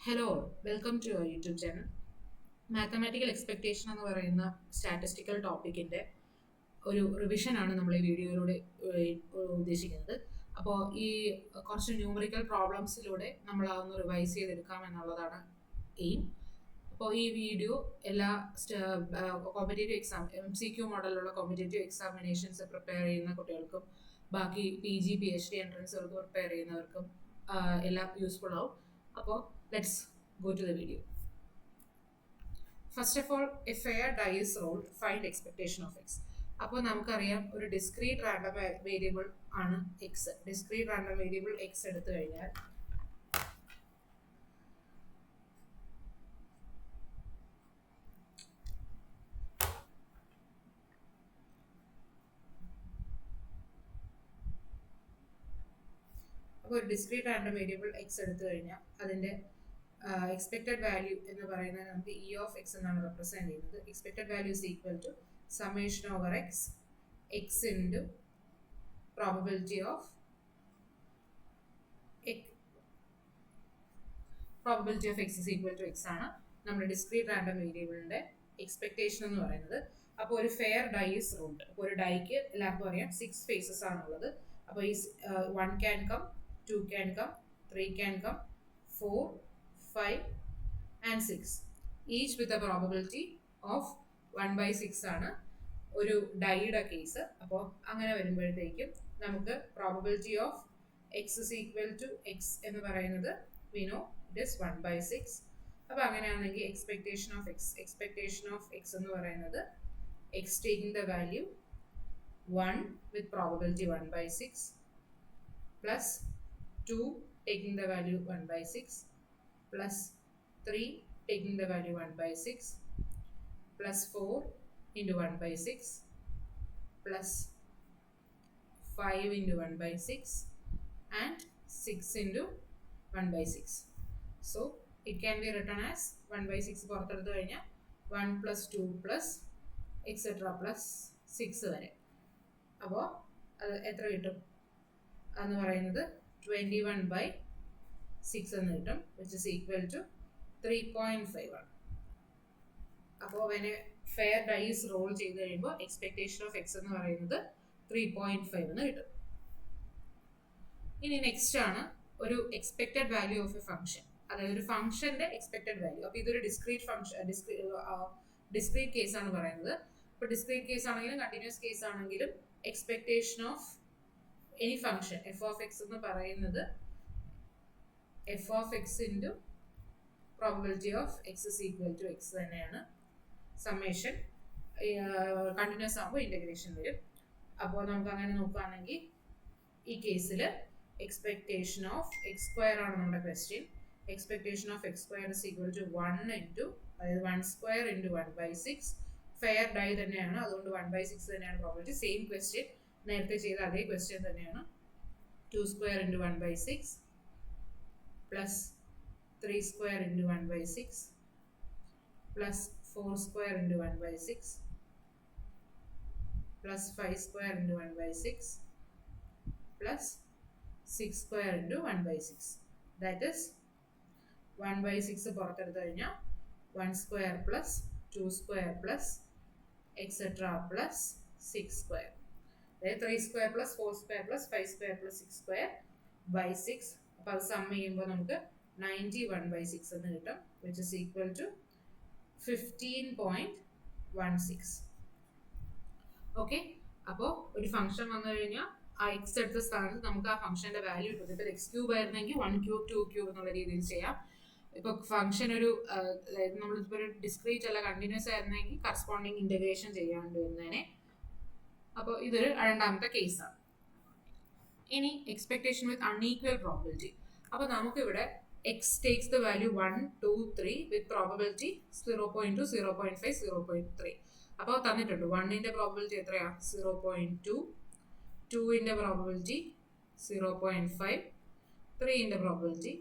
Hello, welcome to your YouTube channel. Mathematical expectation എന്ന് പറയുന്ന statistical ടോപ്പിക്കിൻ്റെ ഒരു റിവിഷനാണ് നമ്മൾ ഈ വീഡിയോയിലൂടെ ഉദ്ദേശിക്കുന്നത്. അപ്പോൾ ഈ കുറച്ച് ന്യൂമറിക്കൽ പ്രോബ്ലംസിലൂടെ നമ്മൾ അതൊന്ന് റിവൈസ് ചെയ്തെടുക്കാം എന്നുള്ളതാണ് എയിം. അപ്പോൾ ഈ വീഡിയോ എല്ലാ കോമ്പറ്റേറ്റീവ് എക്സാം MCQ മോഡലുള്ള കോമ്പറ്റേറ്റീവ് എക്സാമിനേഷൻസ് പ്രിപ്പയർ ചെയ്യുന്ന കുട്ടികൾക്കും ബാക്കി PG PhD എൻട്രൻസുകൾക്ക് പ്രിപ്പയർ ചെയ്യുന്നവർക്കും എല്ലാം യൂസ്ഫുൾ ആവും. അപ്പോൾ let's go to the video. First of all, a fair die is rolled, find expectation of x. അപ്പോൾ നമുക്കറിയാം ഒരു ഡിസ്ക്രീറ്റ് റാൻഡം വേരിയബിൾ ആണ് X. Discrete random variable X എടുത്തു കഴിഞ്ഞാൽ അപ്പോൾ ഒരു ഡിസ്ക്രീറ്റ് റാൻഡം വേരിയബിൾ എക്സ് എടുത്തു കഴിഞ്ഞാൽ അതിൻ്റെ എക്സ്പെക്റ്റഡ് വാല്യൂ എന്ന് പറയുന്നത് നമുക്ക് ഇ ഓഫ് എക്സ് എന്നാണ് റെപ്രസെന്റ് ചെയ്യുന്നത്. Expected value is equal to summation over X X into probability of X is equal to X ആണ് നമ്മുടെ ഡിസ്ക്രീറ്റ് റാൻഡം വേരിയബിളിന്റെ എക്സ്പെക്ടേഷൻ എന്ന് പറയുന്നത്. അപ്പോൾ ഒരു ഫെയർ ഡൈ ഇസ് റൂൾഡ്. അപ്പോൾ ഒരു ഡൈക്ക് എല്ലാവർക്കും അറിയാം 6 ഫേസസ് ആണുള്ളത്. അപ്പോൾ ഈ 1 can come, 2 can come, 3 can come, 4, 5 and 6, each with a probability of 1/6 ആണ് ഒരു ഡൈയുടെ കേസ്. അപ്പോൾ അങ്ങനെ വരുമ്പോഴത്തേക്കും നമുക്ക് probability of X is equal to X എന്ന് പറയുന്നത് വി നോ ഇറ്റ് ഇസ് 1/6. അപ്പോൾ അങ്ങനെയാണെങ്കിൽ എക്സ്പെക്ടേഷൻ ഓഫ് എക്സ് എന്ന് പറയുന്നത് X taking the value 1 with probability 1/6 plus 2 taking the value 1/6 plus 3 taking the value 1/6 plus 4 into 1/6 plus 5 into 1/6 and 6 into 1/6. So it can be written as 1/6 പുറത്തെടുത്തു കഴിഞ്ഞാൽ 1 plus 2 plus etc plus 6 വരെ. അപ്പോൾ അത് എത്ര കിട്ടും എന്ന് പറയുന്നത് 21/6 എന്ന് കിട്ടും, which is equal to 3.5 ആണ്. അപ്പോൾ when a fair die is roll ചെയ്ത് കഴിയുമ്പോൾ എക്സ്പെക്ടേഷൻ ഓഫ് എക്സ് എന്ന് പറയുന്നത് 3.5 എന്ന് കിട്ടും. ഇനി നെക്സ്റ്റ് ആണ് ഒരു expected value of A function, അതായത് ഒരു ഫംഗ്ഷന്റെ എക്സ്പെക്റ്റഡ് വാല്യൂ. അപ്പോൾ ഇതൊരു ഡിസ്ക്രീറ്റ് കേസ് ആണ് പറയുന്നത്. ഇപ്പോൾ ഡിസ്ക്രീറ്റ് കേസ് ആണെങ്കിലും കണ്ടിന്യൂസ് കേസ് ആണെങ്കിലും expectation of any function F of X എന്ന് പറയുന്നത് F of X into probability of X is equal to X തന്നെയാണ്. സമ്മേഷൻ കണ്ടിന്യൂസ് ആകുമ്പോൾ ഇൻ്റഗ്രേഷൻ വരും. അപ്പോൾ നമുക്ക് അങ്ങനെ നോക്കുകയാണെങ്കിൽ ഈ കേസിൽ എക്സ്പെക്ടേഷൻ ഓഫ് എക്സ് സ്ക്വയർ ആണ് നമ്മുടെ question. Expectation of X square is equal to 1 into, അതായത് 1 സ്ക്വയർ ഇൻറ്റു 1/6. ഫെയർ ഡൈ തന്നെയാണ്, അതുകൊണ്ട് 1/6 തന്നെയാണ് പ്രോബബിലിറ്റി. സെയിം ക്വസ്റ്റ്യൻ, നേരത്തെ ചെയ്ത അതേ ക്വസ്റ്റ്യൻ തന്നെയാണ്. 2 square into 1/6 plus 3 square into 1/6 plus 4 square into 1/6 plus 5 square into 1/6 plus 6 square into 1/6. That is 1/6 പുറത്തെടുത്തു കഴിഞ്ഞാൽ 1 square plus 2 square plus etcetera plus 6 square. 3 square plus 4 square plus 5 square plus 6 square by 6. അപ്പോൾ അത് sum ചെയ്യുമ്പോൾ നമുക്ക് 91/6 എന്ന് കിട്ടും, which is equal to 15.16. Okay, അപ്പോൾ ഒരു ഫംഗ്ഷൻ വന്നു കഴിഞ്ഞാൽ ആ എക്സ് എടുത്ത സ്ഥാനത്ത് നമുക്ക് ആ ഫംഗ്ഷന്റെ വാല്യൂ കിട്ടും. ഇപ്പോൾ എക്സ് ക്യൂബ് ആയിരുന്നെങ്കിൽ 1 ക്യൂബ് 2 ക്യൂബ് എന്നുള്ള രീതിയിൽ ചെയ്യാം. ഇപ്പോൾ ഫംഗ്ഷൻ ഒരു നമ്മളിപ്പോൾ ഒരു ഡിസ്ക്രീറ്റ് അല്ല കണ്ടിന്യൂസ് ആയിരുന്നെങ്കിൽ കറസ്പോണ്ടിങ് ഇൻ്റഗ്രേഷൻ ചെയ്യാണ്ട് വരുന്നതിനെ. അപ്പോൾ ഇതൊരു രണ്ടാമത്തെ കേസാണ്. ഇനി എക്സ്പെക്ടേഷൻ വിത്ത് അൺഈക്വൽ പ്രോബബിലിറ്റി. അപ്പോൾ നമുക്കിവിടെ X takes the value 1, 2, 3 with probability 0.2, 0.5, 0.3. അപ്പോൾ തന്നിട്ടുണ്ട് 1ന്റെ പ്രോബബിലിറ്റി എത്രയാ 0.2, 2ന്റെ പ്രോബബിലിറ്റി 0.5, 3ന്റെ പ്രോബബിലിറ്റി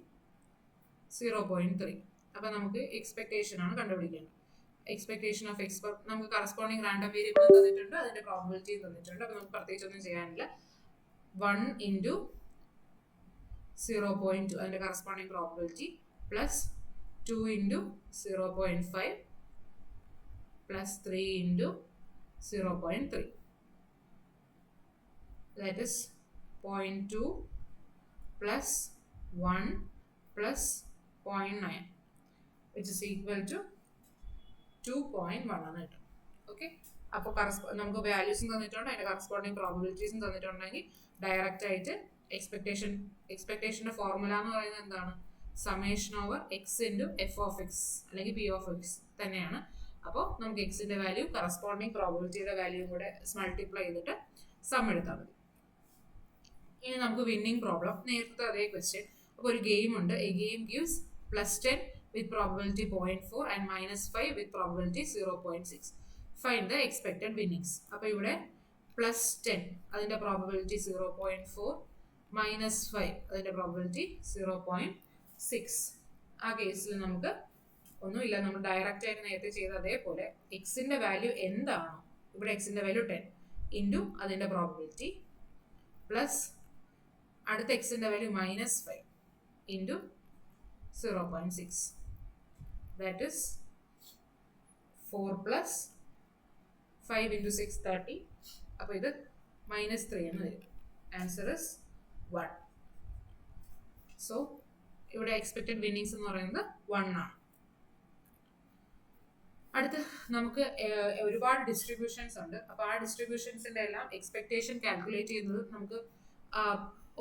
0.3. അപ്പോൾ നമുക്ക് എക്സ്പെക്ടേഷൻ ആണ് കണ്ടുപിടിക്കേണ്ടത്. എക്സ്പെക്ടേഷൻ ഓഫ് എക്സ് നമുക്ക് കറസ്പോണ്ടിങ് റാൻഡം വേരിയബിൾ തന്നിട്ടുണ്ട്, അതിന്റെ പ്രോബബിലിറ്റി തന്നിട്ടുണ്ട്. അപ്പോൾ നമുക്ക് പ്രത്യേകിച്ച് ഒന്നും ചെയ്യാനില്ല. 1 ഇൻറ്റു 0.2 അതിന്റെ corresponding probability plus 2 into 0.5 plus 3 into 0.3. That is 0.2 plus 1 plus 0.9, which is equal to 2.1 ആണ് കേട്ടോ. ഓക്കെ, അപ്പോൾ നമുക്ക് വാല്യൂസും തന്നിട്ടുണ്ട്, അതിൻ്റെ കറസ്പോണ്ടിങ് പ്രോബിലിറ്റീസും തന്നിട്ടുണ്ടെങ്കിൽ ഡയറക്റ്റ് ആയിട്ട് എക്സ്പെക്ടേഷൻ്റെ ഫോർമുല എന്ന് പറയുന്നത് എന്താണ്? Summation over X into F of X അല്ലെങ്കിൽ പി ഓഫ് എക്സ് തന്നെയാണ്. അപ്പോൾ നമുക്ക് എക്സിൻ്റെ വാല്യൂ കറസ്പോണ്ടിങ് പ്രോബിലിറ്റിയുടെ വാല്യൂ കൂടെ മൾട്ടിപ്ലൈ ചെയ്തിട്ട് സം എടുത്താൽ മതി. ഇനി നമുക്ക് വിന്നിംഗ് പ്രോബ്ലം, നേരത്തെ അതേ ക്വസ്റ്റ്യൻ. അപ്പോൾ ഒരു ഗെയിം ഉണ്ട്. A game gives +10 with probability 0.4 and -5 with probability 0.6. Find the expected winnings. അപ്പോൾ ഇവിടെ +10 അതിൻ്റെ പ്രോബബിലിറ്റി 0.4, -5 അതിൻ്റെ പ്രോബബിലിറ്റി 0.6. ആ കേസിൽ നമുക്ക് ഒന്നുമില്ല, നമ്മൾ ഡയറക്റ്റ് ആയിട്ട് നേരത്തെ ചെയ്ത അതേപോലെ എക്സിൻ്റെ വാല്യൂ എന്താണോ, ഇവിടെ എക്സിൻ്റെ വാല്യൂ 10 ഇൻറ്റു അതിൻ്റെ പ്രോബബിലിറ്റി പ്ലസ് അടുത്ത എക്സിൻ്റെ value -5 into 0.6. That is 4 plus 5 into 6 30. അപ്പോൾ ഇത് -3 എന്ന് വരും. Answer is 1. സോ ഇവിടെ എക്സ്പെക്റ്റഡ് വിന്നിങ്സ് എന്ന് പറയുന്നത് 1 ആണ്. അടുത്ത് നമുക്ക് ഒരുപാട് ഡിസ്ട്രിബ്യൂഷൻസ് ഉണ്ട്. അപ്പോൾ ആ ഡിസ്ട്രിബ്യൂഷൻസിൻ്റെ എല്ലാം എക്സ്പെക്ടേഷൻ കാൽക്കുലേറ്റ് ചെയ്യുന്നത് നമുക്ക്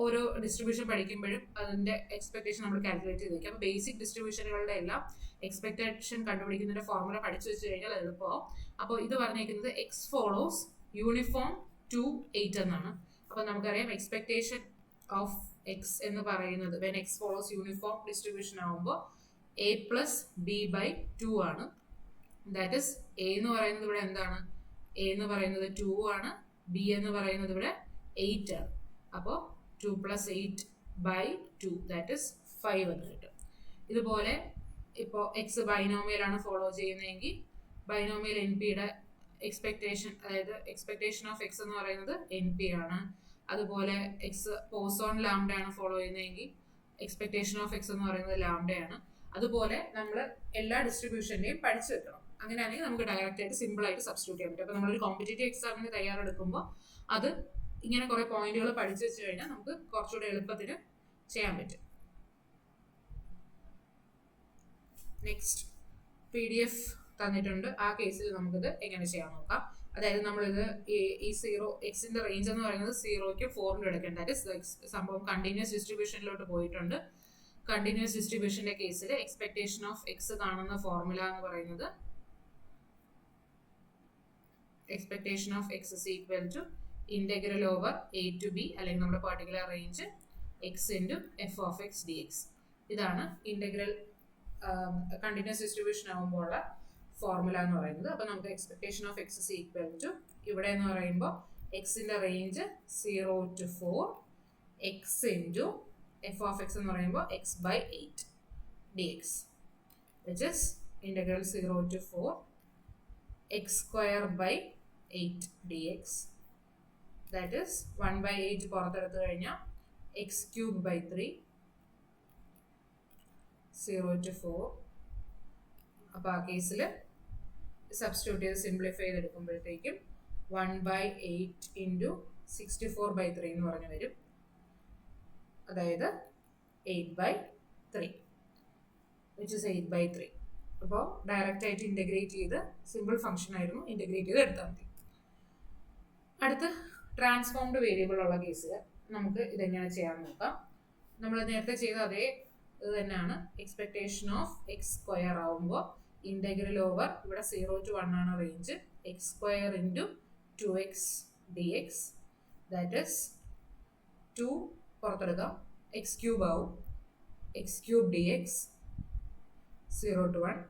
ഓരോ ഡിസ്ട്രിബ്യൂഷൻ പഠിക്കുമ്പോഴും അതിൻ്റെ എക്സ്പെക്ടേഷൻ നമ്മൾ കാൽക്കുലേറ്റ് ചെയ്ത് വയ്ക്കും. അപ്പോൾ ബേസിക് ഡിസ്ട്രിബ്യൂഷനുകളുടെ എല്ലാം എക്സ്പെക്ടേഷൻ കണ്ടുപിടിക്കുന്നതിൻ്റെ ഫോർമുല പഠിച്ചു വെച്ച് കഴിഞ്ഞാൽ എളുപ്പമാവും. അപ്പോൾ ഇത് പറഞ്ഞിരിക്കുന്നത് എക്സ് ഫോളോസ് യൂണിഫോം 2 8 എന്നാണ്. അപ്പോൾ നമുക്കറിയാം എക്സ്പെക്ടേഷൻ ഓഫ് എക്സ് എന്ന് പറയുന്നത് when X follows uniform distribution ആകുമ്പോൾ a plus b by 2 ആണ്. ദാറ്റ് ഇസ് എ എന്ന് പറയുന്നത് ഇവിടെ എന്താണ്? എ എന്ന് പറയുന്നത് 2 ആണ്, ബി എന്ന് പറയുന്നത് ഇവിടെ 8 ആണ്. അപ്പോൾ 2 plus 8 by 2 ദാറ്റ് ഇസ് 5 എന്ന് കിട്ടും. ഇതുപോലെ ഇപ്പോൾ എക്സ് ബൈനോമിയലാണ് ഫോളോ ചെയ്യുന്നതെങ്കിൽ ബൈനോമിയൽ എൻ പിയുടെ എക്സ്പെക്ടേഷൻ, അതായത് എക്സ്പെക്ടേഷൻ ഓഫ് എക്സ് എന്ന് പറയുന്നത് എൻ പി ആണ്. അതുപോലെ എക്സ് പോസോൺ ലാംഡയാണ് ഫോളോ ചെയ്യുന്നതെങ്കിൽ എക്സ്പെക്ടേഷൻ ഓഫ് എക്സ് എന്ന് പറയുന്നത് ലാംഡയാണ്. അതുപോലെ നമ്മൾ എല്ലാ ഡിസ്ട്രിബ്യൂഷൻ്റെയും പഠിച്ചു വെക്കണം. അങ്ങനെയാണെങ്കിൽ നമുക്ക് ഡയറക്റ്റ് ആയിട്ട് സിമ്പിൾ ആയിട്ട് സബ്സ്റ്റിറ്റ്യൂട്ട് ചെയ്യാൻ പറ്റും. അപ്പോൾ നമ്മളൊരു കോമ്പറ്റേറ്റീവ് എക്സാമിന് തയ്യാറെടുക്കുമ്പോൾ അത് ഇങ്ങനെ കുറേ പോയിന്റുകൾ പഠിച്ചു വെച്ച് കഴിഞ്ഞാൽ നമുക്ക് കുറച്ചുകൂടെ എളുപ്പത്തിൽ ചെയ്യാൻ പറ്റും. നെക്സ്റ്റ് PDF തന്നിട്ടുണ്ട്. ആ കേസിൽ നമുക്കിത് എങ്ങനെ ചെയ്യാൻ നോക്കാം. അതായത് നമ്മളിത് ഈ 0 എക്സിന്റെ റേഞ്ച് എന്ന് പറയുന്നത് 0ക്കും 4നും എടുക്കേണ്ട. സംഭവം കണ്ടിന്യൂസ് ഡിസ്ട്രിബ്യൂഷനിലോട്ട് പോയിട്ടുണ്ട്. കണ്ടിന്യൂസ് ഡിസ്ട്രിബ്യൂഷന്റെ കേസിൽ എക്സ്പെക്ടേഷൻ ഓഫ് എക്സ് കാണുന്ന ഫോർമുല എന്ന് പറയുന്നത് expectation of X is equal to integral over a to b അല്ലെങ്കിൽ നമ്മുടെ particular range X into F of X D X. ഇതാണ് ഇന്റഗ്രൽ കണ്ടിന്യൂസ് ഡിസ്ട്രിബ്യൂഷൻ ആകുമ്പോഴുള്ള ഫോർമുല എന്ന് പറയുന്നത്. അപ്പോൾ നമുക്ക് expectation of X is equal to ഇവിടെ എന്ന് പറയുമ്പോൾ എക്സിന്റെ range 0 to 4 X into F of X എന്ന് പറയുമ്പോൾ X by 8 D X, which is integral 0 to 4 X square by 8 D X. That is 1/8 പുറത്തെടുത്ത് കഴിഞ്ഞാൽ എക്സ് ക്യൂബ് ബൈ 3 0 to 4. അപ്പോൾ ആ കേസിൽ സബ്സ്റ്റിറ്റ്യൂട്ട് ചെയ്ത് സിംപ്ലിഫൈ ചെയ്തെടുക്കുമ്പോഴത്തേക്കും 1/8 ഇൻറ്റു 64/3 എന്ന് പറഞ്ഞു വരും. അതായത് 8/3, വിച്ച് ഇസ് 8/3. അപ്പോൾ ഡയറക്റ്റ് ആയിട്ട് ഇൻ്റഗ്രേറ്റ് ചെയ്ത് സിമ്പിൾ ഫംഗ്ഷൻ ആയിരുന്നു, ഇൻ്റഗ്രേറ്റ് ചെയ്ത് എടുത്താൽ മതി. അടുത്ത് ട്രാൻസ്ഫോംഡ് വേരിയബിൾ ഉള്ള കേസിൽ നമുക്ക് ഇതെങ്ങനെ ചെയ്യാൻ നോക്കാം. നമ്മൾ നേരത്തെ ചെയ്ത അതേ ഇത് തന്നെയാണ്. എക്സ്പെക്ടേഷൻ ഓഫ് എക്സ് സ്ക്വയർ ആവുമ്പോൾ ഇന്റഗ്രൽ ഓവർ ഇവിടെ 0 to 1 ആണ് range, x square into 2x dx. That is 2 പുറത്തെടുക്കാം, എക്സ് ക്യൂബ് ആവും, x cube d x 0 to 1.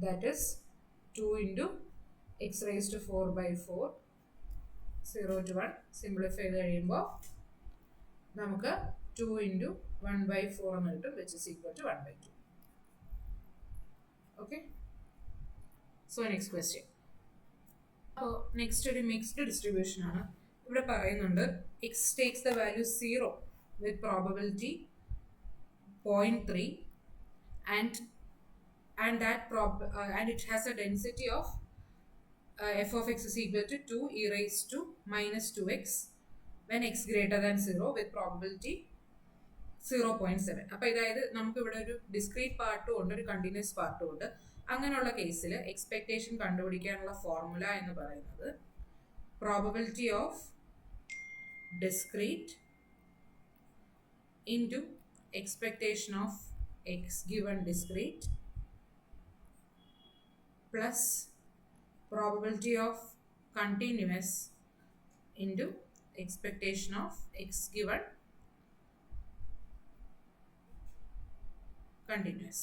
That is 2 into x raise to 4/4 0 to 1. Simplify ചെയ്ത് കഴിയുമ്പോൾ നമുക്ക് 2 ഇൻറ്റു 1/4 എന്ന് കിട്ടും, which is equal to 1/2. Okay, so next question. അപ്പോൾ next ഒരു mixed distribution ആണ്. ഇവിടെ പറയുന്നുണ്ട് X takes the value 0 with probability 0.3 and and it has a density of f of x is equal to 2 e raised to minus 2x when x greater than 0 with probability 0.7. അപ്പോൾ ഇതായത് നമുക്ക് ഇവിടെ ഒരു discrete പാർട്ടും ഉണ്ട്, ഒരു continuous പാർട്ടും ഉണ്ട്. അങ്ങനെയുള്ള കേസിൽ എക്സ്പെക്ടേഷൻ കണ്ടുപിടിക്കാനുള്ള ഫോർമുല എന്ന് പറയുന്നത് probability of discrete into expectation of X given discrete plus probability of continuous into expectation of x given continuous.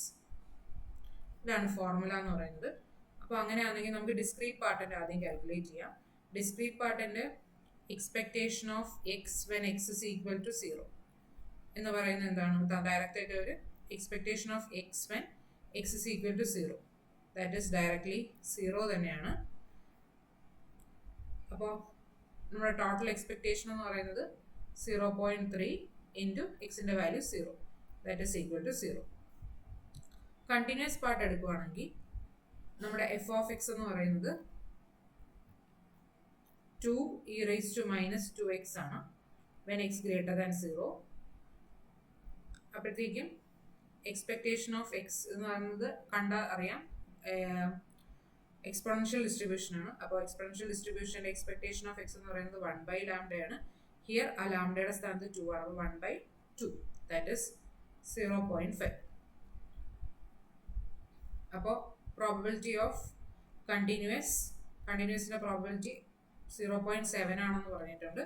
ഇതാണ് ഫോർമുല എന്ന് പറയുന്നത്. അപ്പോൾ അങ്ങനെയാണെങ്കിൽ നമുക്ക് ഡിസ്ക്രീറ്റ് പാർട്ടിൻ്റെ ആദ്യം കാൽക്കുലേറ്റ് ചെയ്യാം. ഡിസ്ക്രീറ്റ് പാർട്ടിൻ്റെ expectation of X when X is equal to 0 എന്ന് പറയുന്നത് എന്താണ്? ഡയറക്റ്റ് ആയിട്ട് ഒരു expectation of X when X is equal to 0, that is directly 0 തന്നെയാണ്. അപ്പോൾ നമ്മുടെ ടോട്ടൽ എക്സ്പെക്ടേഷൻ എന്ന് പറയുന്നത് 0.3 ഇൻറ്റു എക്സിൻ്റെ value 0, that is equal to 0. Continuous part എടുക്കുകയാണെങ്കിൽ നമ്മുടെ എഫ് ഓഫ് എക്സ് എന്ന് പറയുന്നത് 2 e raised to minus 2x ആണ് when x greater than 0. അപ്പോഴത്തേക്കും എക്സ്പെക്ടേഷൻ ഓഫ് എക്സ് എന്ന് പറയുന്നത് കണ്ടാൽ അറിയാം എക്സ്പോണൻഷ്യൽ ഡിസ്ട്രിബ്യൂഷൻ ആണ്. അപ്പോൾ എക്സ്പോണൻഷ്യൽ ഡിസ്ട്രിബ്യൂഷൻ്റെ എക്സ്പെക്ടേഷൻ ഓഫ് എക്സ് എന്ന് പറയുന്നത് 1/λ ആണ്. ഹിയർ ആ ലാംഡയുടെ സ്ഥാനത്ത് 2 ആണ്. 1/2 ദാറ്റ് ഈസ് 0.5. അപ്പോൾ പ്രോബബിലിറ്റി ഓഫ് കണ്ടിന്യൂസിൻ്റെ പ്രോബബിലിറ്റി 0.7 ആണെന്ന് പറഞ്ഞിട്ടുണ്ട്.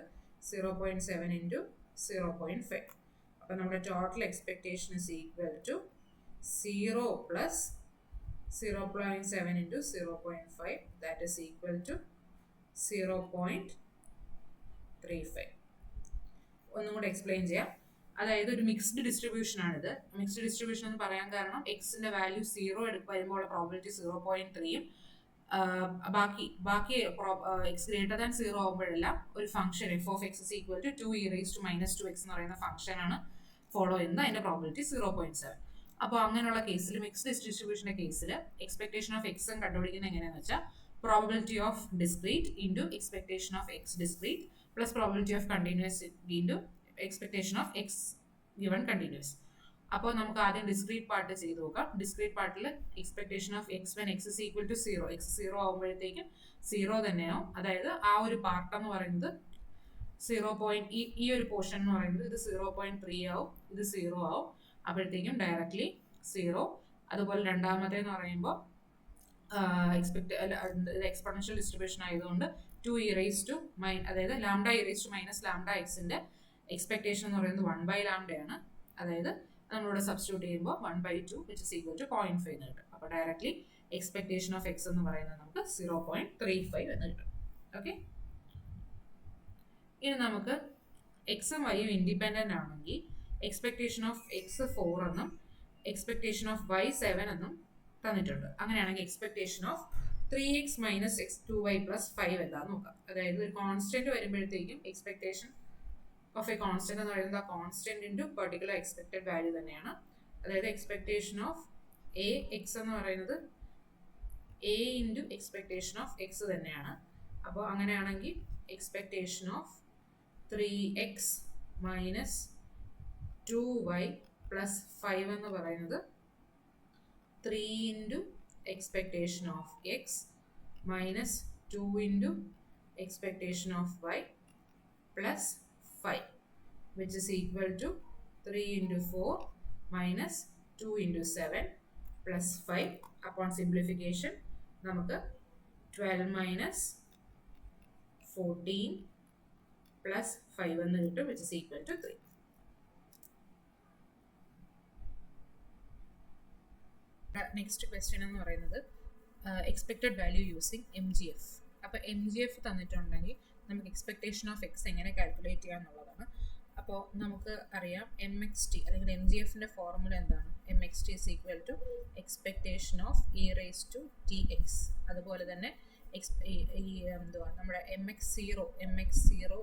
0.7 ഇൻറ്റു 0.5. അപ്പോൾ നമ്മുടെ total expectation is equal to 0 plus 0.7 into 0.5, that is equal to 0.35. ഒന്നും കൂടെ എക്സ്പ്ലെയിൻ ചെയ്യാം. അതായത് ഒരു മിക്സ്ഡ് ഡിസ്ട്രിബ്യൂഷൻ ആണിത്. മിക്സ്ഡ് ഡിസ്ട്രിബ്യൂഷൻ എന്ന് പറയാൻ കാരണം എക്സിന്റെ വാല്യൂ 0 വരുമ്പോൾ പ്രോബിലിറ്റി 0.3യും ബാക്കി എക്സ് ഗ്രേറ്റർ ദാൻ 0 ആകുമ്പോഴെല്ലാം ഒരു function F of X is equal to 2 e raised to minus 2x എന്ന് പറയുന്ന ഫംഗ്ഷൻ ആണ് ഫോളോ ചെയ്യുന്നത്. അതിന്റെ പ്രോബിലിറ്റി 0.7. അപ്പോൾ അങ്ങനെയുള്ള കേസിൽ മിക്സ്ഡ് ഡിസ്ട്രിബ്യൂഷൻ്റെ കേസിൽ എക്സ്പെക്ടേഷൻ ഓഫ് എക്സും കണ്ടുപിടിക്കുന്നത് എങ്ങനെയാണെന്ന് വെച്ചാൽ probability of discrete into expectation of X discrete plus probability of continuous into expectation of X given continuous. അപ്പോൾ നമുക്ക് ആദ്യം ഡിസ്ക്രീറ്റ് പാർട്ട് ചെയ്ത് നോക്കാം. ഡിസ്ക്രീറ്റ് പാർട്ടിൽ expectation of X when X is equal to 0, X 0 ആകുമ്പോഴത്തേക്കും 0 തന്നെയാവും. അതായത് ആ ഒരു പാർട്ട് എന്ന് പറയുന്നത് 0. ഈ ഒരു പോർഷൻ എന്ന് പറയുന്നത് ഇത് 0.3 ആവും, ഇത് 0 ആവും. അപ്പോഴത്തേക്കും ഡയറക്ട്ലി 0. അതുപോലെ രണ്ടാമത്തേന്ന് പറയുമ്പോൾ എക്സ്പോണൻഷ്യൽ ഡിസ്ട്രിബ്യൂഷൻ ആയതുകൊണ്ട് 2 e raised to അതായത് λ e raised to minus λ എക്സിന്റെ എക്സ്പെക്ടേഷൻ എന്ന് പറയുന്നത് 1/λ ആണ്. അതായത് നമ്മളിവിടെ സബ്സ്റ്റിറ്റ്യൂട്ട് ചെയ്യുമ്പോൾ 1/2 which is equal to 0.5 എന്ന് കിട്ടും. അപ്പോൾ ഡയറക്ട്ലി എക്സ്പെക്ടേഷൻ ഓഫ് എക്സ് എന്ന് പറയുന്നത് നമുക്ക് 0.35 എന്ന് കിട്ടും. ഓക്കെ, ഇനി നമുക്ക് എക്സും വൈയും ഇൻഡിപെൻഡൻ്റ് ആണെങ്കിൽ എക്സ്പെക്ടേഷൻ ഓഫ് എക്സ് 4 എന്നും എക്സ്പെക്ടേഷൻ ഓഫ് വൈ 7 എന്നും തന്നിട്ടുണ്ട്. അങ്ങനെയാണെങ്കിൽ expectation of 3x minus X 2y plus 5 എന്താന്ന് നോക്കാം. അതായത് ഒരു കോൺസ്റ്റന്റ് വരുമ്പോഴത്തേക്കും എക്സ്പെക്ടേഷൻ ഓഫ് എ കോൺസ്റ്റന്റ് എന്ന് പറയുന്നത് ആ constant into particular expected value തന്നെയാണ്. അതായത് എക്സ്പെക്ടേഷൻ ഓഫ് എ എക്സ് എന്ന് പറയുന്നത് A into expectation of X തന്നെയാണ്. അപ്പോൾ അങ്ങനെയാണെങ്കിൽ expectation of 3x minus 2y plus 5 എന്ന് പറയുന്നത് 3 into expectation of X minus 2 into expectation of Y plus 5 which is equal to 3 into 4 minus 2 into 7 plus 5. Upon simplification നമുക്ക് 12 minus 14 plus 5 എന്ന് കിട്ടും which is equal to 3. Next question എന്ന് പറയുന്നത് expected value using MGF. അപ്പോൾ MGF തന്നിട്ടുണ്ടെങ്കിൽ നമുക്ക് expectation of X എങ്ങനെ calculate ചെയ്യുക എന്നുള്ളതാണ്. അപ്പോൾ നമുക്ക് അറിയാം MXT അല്ലെങ്കിൽ MGFൻ്റെ ഫോർമുല എന്താണ്? MXT is equal to expectation of e raised to tx. അതുപോലെ തന്നെ എന്തുവാ നമ്മുടെ MX0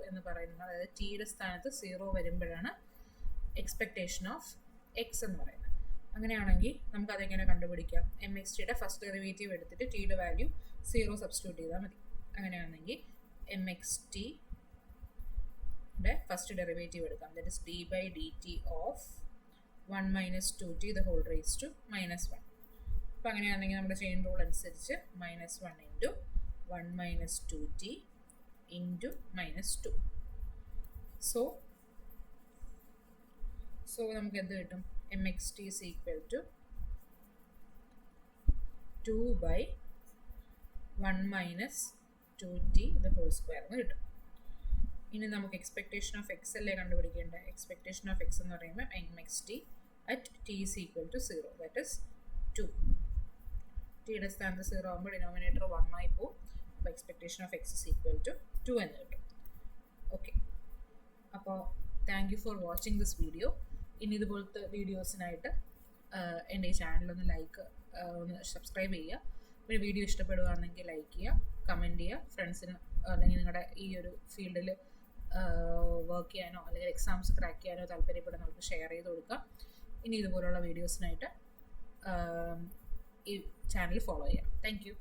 എന്ന് പറയുന്നത്, അതായത് ടിയുടെ സ്ഥാനത്ത് 0 വരുമ്പോഴാണ് എക്സ്പെക്ടേഷൻ ഓഫ് എക്സ് എന്ന് പറയുന്നത്. അങ്ങനെയാണെങ്കിൽ നമുക്കതെങ്ങനെ കണ്ടുപിടിക്കാം? എം എക്സ് ടിയുടെ ഫസ്റ്റ് ഡെറിവേറ്റീവ് എടുത്തിട്ട് ടിയുടെ വാല്യൂ 0 സബ്സ്റ്റിറ്റ്യൂട്ട് ചെയ്താൽ മതി. അങ്ങനെയാണെങ്കിൽ എം എക്സ് ടിയുടെ ഫസ്റ്റ് ഡെറിവേറ്റീവ് എടുക്കാം. That is D by D T of 1 minus 2t the whole raise to -1. അപ്പോൾ അങ്ങനെയാണെങ്കിൽ നമ്മുടെ ചെയിൻ റൂൾ അനുസരിച്ച് -1 into 1 minus 2t into -2. So നമുക്ക് എന്ത് കിട്ടും? M X T is equal to 2 by 1 minus 2t the whole square എന്ന് കിട്ടും. ഇനി നമുക്ക് എക്സ്പെക്ടേഷൻ ഓഫ് എക്സ് അല്ലേ കണ്ടുപിടിക്കേണ്ടത്. എക്സ്പെക്ടേഷൻ ഓഫ് എക്സ് എന്ന് പറയുമ്പോൾ M X T at T is equal to 0, that is 2. ടിയുടെ സ്ഥാനത്ത് 0 ആകുമ്പോൾ ഡിനോമിനേറ്റർ 1 ആയി പോകും. അപ്പോൾ expectation of X is equal to 2 എന്ന് കിട്ടും. ഓക്കെ, അപ്പോൾ thank you for watching this video. ഇനി ഇതുപോലത്തെ വീഡിയോസിനായിട്ട് എൻ്റെ ഈ ചാനലൊന്ന് ഒന്ന് സബ്സ്ക്രൈബ് ചെയ്യുക. പിന്നെ വീഡിയോ ഇഷ്ടപ്പെടുകയാണെങ്കിൽ ലൈക്ക് ചെയ്യുക, കമൻറ്റ് ചെയ്യുക. ഫ്രണ്ട്സിന് അല്ലെങ്കിൽ നിങ്ങളുടെ ഈ ഒരു ഫീൽഡിൽ വർക്ക് ചെയ്യാനോ അല്ലെങ്കിൽ എക്സാംസ് ക്രാക്ക് ചെയ്യാനോ താല്പര്യപ്പെടുന്നവർക്ക് ഷെയർ ചെയ്ത് കൊടുക്കുക. ഇനി ഇതുപോലുള്ള വീഡിയോസിനായിട്ട് ഈ ചാനൽ ഫോളോ ചെയ്യാം. Thank you.